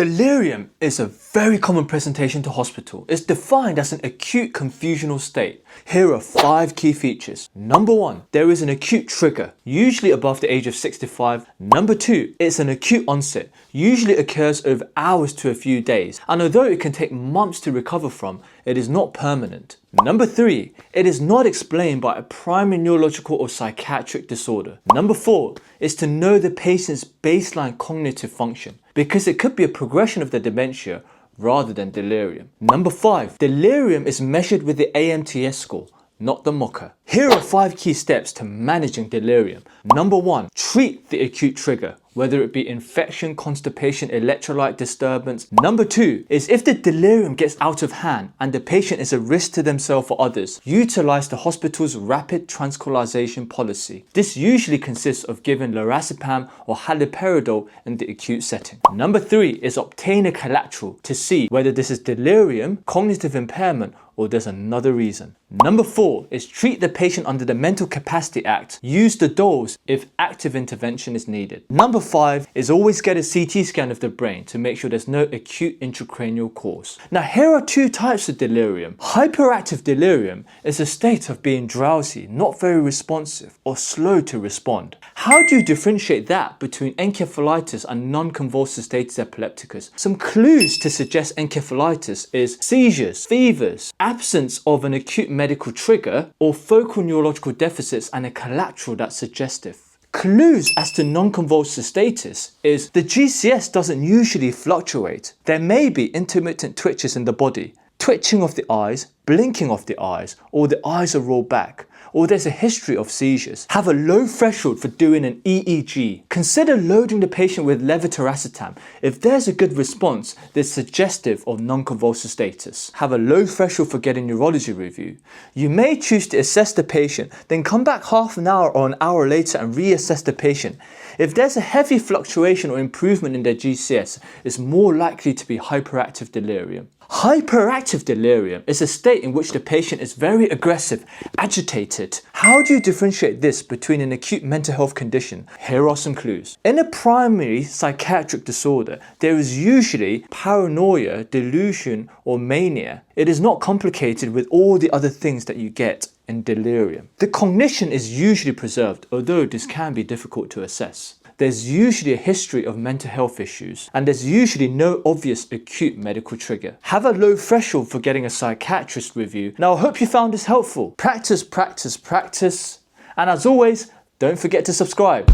Delirium is a very common presentation to hospital. It's defined as an acute confusional state. Here are 5 key features. Number 1, there is an acute trigger, usually above the age of 65. Number 2, it's an acute onset, usually occurs over hours to a few days, and although it can take months to recover from, it is not permanent. Number 3, it is not explained by a primary neurological or psychiatric disorder. Number 4 is to know the patient's baseline cognitive function, because it could be a progression of the dementia rather than delirium. Number 5, delirium is measured with the AMTS score, not the MOCA. Here are 5 key steps to managing delirium. Number 1, treat the acute trigger, whether it be infection, constipation, electrolyte disturbance. Number 2 is if the delirium gets out of hand and the patient is a risk to themselves or others, utilize the hospital's rapid tranquilization policy. This usually consists of giving lorazepam or haloperidol in the acute setting. Number 3 is obtain a collateral to see whether this is delirium, cognitive impairment, or there's another reason. Number 4 is treat the patient under the Mental Capacity Act. Use the dose if active intervention is needed. Number 5 is always get a CT scan of the brain to make sure there's no acute intracranial cause. Now here are 2 types of delirium. Hyperactive delirium is a state of being drowsy, not very responsive, or slow to respond. How do you differentiate that between encephalitis and non-convulsive status epilepticus? Some clues to suggest encephalitis is seizures, fevers, absence of an acute medical trigger, or focal neurological deficits and a collateral that's suggestive. Clues as to non-convulsive status is the GCS doesn't usually fluctuate. There may be intermittent twitches in the body, twitching of the eyes, blinking of the eyes, or the eyes are rolled back, or there's a history of seizures. Have a low threshold for doing an EEG. Consider loading the patient with levetiracetam. If there's a good response, that's suggestive of non-convulsive status. Have a low threshold for getting neurology review. You may choose to assess the patient, then come back half an hour or an hour later and reassess the patient. If there's a heavy fluctuation or improvement in their GCS, it's more likely to be hyperactive delirium. Hyperactive delirium is a state in which the patient is very aggressive, agitated. How do you differentiate this between an acute mental health condition? Here are some clues. In a primary psychiatric disorder, there is usually paranoia, delusion, or mania. It is not complicated with all the other things that you get in delirium. The cognition is usually preserved, although this can be difficult to assess. There's usually a history of mental health issues, and there's usually no obvious acute medical trigger. Have a low threshold for getting a psychiatrist review. Now, I hope you found this helpful. Practice, practice, practice. And as always, don't forget to subscribe.